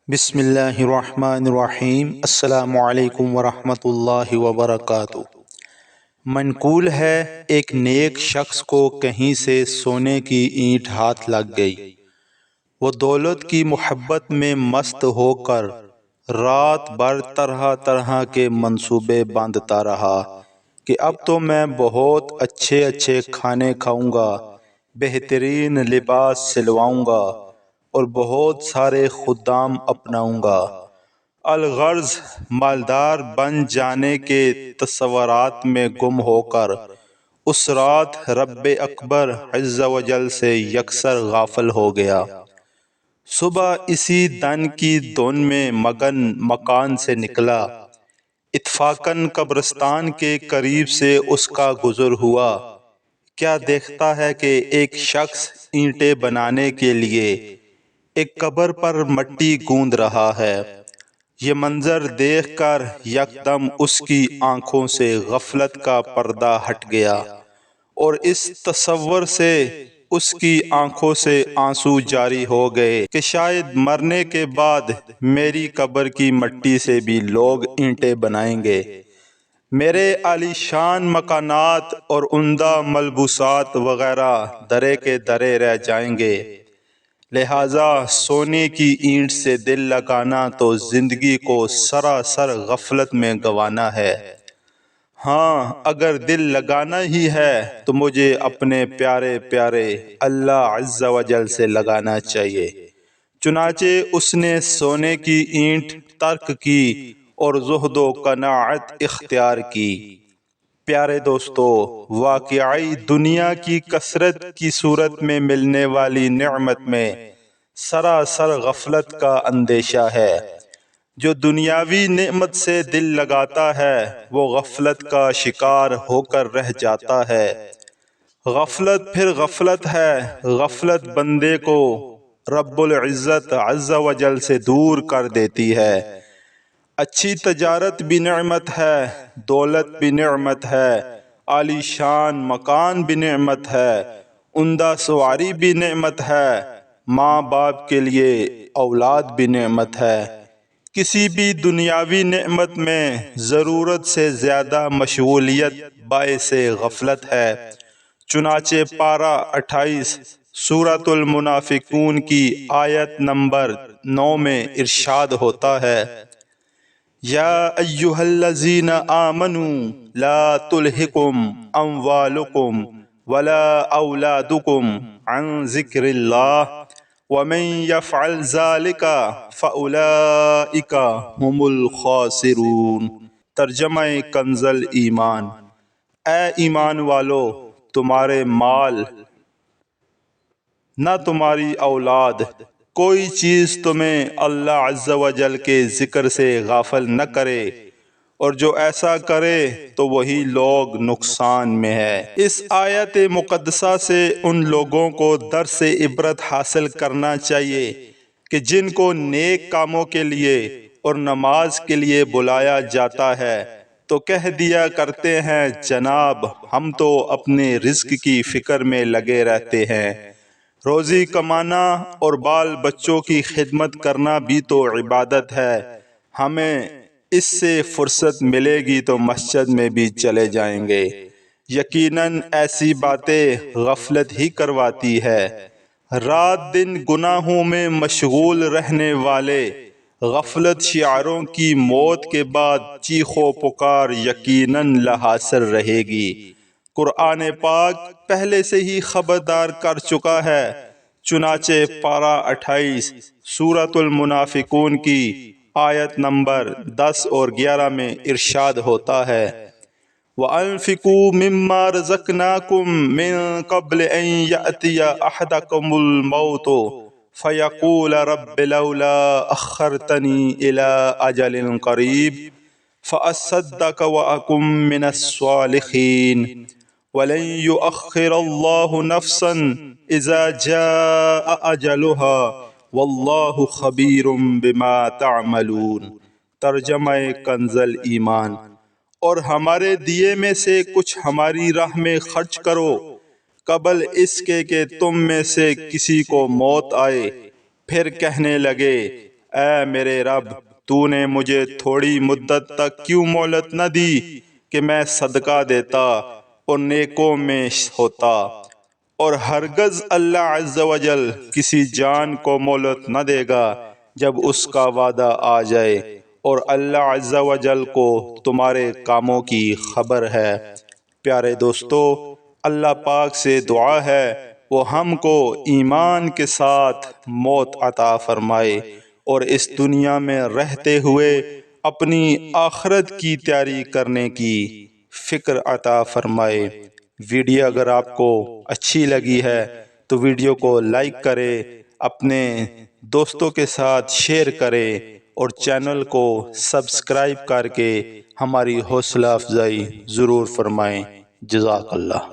بسم اللہ الرحمن الرحیم۔ السلام علیکم ورحمۃ اللہ وبرکاتہ۔ منقول ہے ایک نیک شخص کو کہیں سے سونے کی اینٹ ہاتھ لگ گئی۔ وہ دولت کی محبت میں مست ہو کر رات بھر طرح طرح کے منصوبے باندھتا رہا کہ اب تو میں بہت اچھے اچھے کھانے کھاؤں گا، بہترین لباس سلواؤں گا اور بہت سارے خدام اپناؤں گا۔ الغرض مالدار بن جانے کے تصورات میں گم ہو کر اس رات رب اکبر عز و جل سے یکسر غافل ہو گیا۔ صبح اسی دن کی دھن میں مگن مکان سے نکلا۔ اتفاقاً قبرستان کے قریب سے اس کا گزر ہوا۔ کیا دیکھتا ہے کہ ایک شخص اینٹیں بنانے کے لیے ایک قبر پر مٹی گوندھ رہا ہے۔ یہ منظر دیکھ کر یکدم اس کی آنکھوں سے غفلت کا پردہ ہٹ گیا اور اس تصور سے اس کی آنکھوں سے آنسو جاری ہو گئے کہ شاید مرنے کے بعد میری قبر کی مٹی سے بھی لوگ اینٹیں بنائیں گے، میرے عالی شان مکانات اور عمدہ ملبوسات وغیرہ درے کے درے رہ جائیں گے۔ لہٰذا سونے کی اینٹ سے دل لگانا تو زندگی کو سراسر غفلت میں گنوانا ہے۔ ہاں، اگر دل لگانا ہی ہے تو مجھے اپنے پیارے پیارے اللہ عز و جل سے لگانا چاہیے۔ چنانچہ اس نے سونے کی اینٹ ترک کی اور زہد و قناعت اختیار کی۔ پیارے دوستو، واقعی دنیا کی کثرت کی صورت میں ملنے والی نعمت میں سراسر غفلت کا اندیشہ ہے۔ جو دنیاوی نعمت سے دل لگاتا ہے وہ غفلت کا شکار ہو کر رہ جاتا ہے۔ غفلت پھر غفلت ہے۔ غفلت بندے کو رب العزت عز و جل سے دور کر دیتی ہے۔ اچھی تجارت بھی نعمت ہے، دولت بھی نعمت ہے، عالی شان مکان بھی نعمت ہے، عمدہ سواری بھی نعمت ہے، ماں باپ کے لیے اولاد بھی نعمت ہے۔ کسی بھی دنیاوی نعمت میں ضرورت سے زیادہ مشغولیت باعث غفلت ہے۔ چنانچہ پارہ 28 سورۃ المنافقون کی آیت نمبر 9 میں ارشاد ہوتا ہے: یا ایھا الذین آمنوا لا تلھکم اموالکم ولا اولادکم عن ذکر اللہ ومن یفعل ذلک فاولئک ھم الخاسرون۔ ترجمہ کنز ایمان۔ اے ایمان والو، تمہارے مال نہ تمہاری اولاد، کوئی چیز تمہیں اللہ عز و جل کے ذکر سے غافل نہ کرے، اور جو ایسا کرے تو وہی لوگ نقصان میں ہے۔ اس آیت مقدسہ سے ان لوگوں کو درس عبرت حاصل کرنا چاہیے کہ جن کو نیک کاموں کے لیے اور نماز کے لیے بلایا جاتا ہے تو کہہ دیا کرتے ہیں جناب ہم تو اپنے رزق کی فکر میں لگے رہتے ہیں۔ روزی کمانا اور بال بچوں کی خدمت کرنا بھی تو عبادت ہے، ہمیں اس سے فرصت ملے گی تو مسجد میں بھی چلے جائیں گے۔ یقیناً ایسی باتیں غفلت ہی کرواتی ہے۔ رات دن گناہوں میں مشغول رہنے والے غفلت شعاروں کی موت کے بعد چیخ و پکار یقیناً لحاصل رہے گی۔ قرآن پاک پہلے سے ہی خبردار کر چکا ہے۔ چنانچہ پارہ 28 سورۃ المنافقون کی آیت نمبر 10 اور 11 میں ارشاد ہوتا ہے: وَأَنفِقُوا مِمَّا رَزَقْنَاكُم مِّن قَبْلِ أَن يَأْتِيَ أَحَدَكُمُ الْمَوْتُ فَيَقُولَ رَبِّ لَوْلَا أَخَّرْتَنِي إِلَىٰ أَجَلٍ قَرِيبٍ فَأَصَّدَّقَ وَأَكُن مِّنَ الصَّالِحِينَ وَلَن يُؤَخِّرَ اللَّهُ نَفْسًا إِذَا جَاءَ أَجَلُهَا وَاللَّهُ خَبِيرٌ بِمَا تَعْمَلُونَ۔ ترجمہ کنز ایمان۔ اور ہمارے دیے میں سے کچھ ہماری راہ میں خرچ کرو قبل اس کے کہ تم میں سے کسی کو موت آئے، پھر کہنے لگے اے میرے رب، تو نے مجھے تھوڑی مدت تک کیوں مہلت نہ دی کہ میں صدقہ دیتا اور نیکوں میں ہوتا، اور ہرگز اللہ عز و جل کسی جان کو مہلت نہ دے گا جب اس کا وعدہ آ جائے، اور اللہ عز و جل کو تمہارے کاموں کی خبر ہے۔ پیارے دوستو، اللہ پاک سے دعا ہے وہ ہم کو ایمان کے ساتھ موت عطا فرمائے اور اس دنیا میں رہتے ہوئے اپنی آخرت کی تیاری کرنے کی فکر عطا فرمائے۔ ویڈیو اگر آپ کو اچھی لگی ہے تو ویڈیو کو لائک کرے، اپنے دوستوں کے ساتھ شیئر کرے اور چینل کو سبسکرائب کر کے ہماری حوصلہ افزائی ضرور فرمائیں۔ جزاک اللہ۔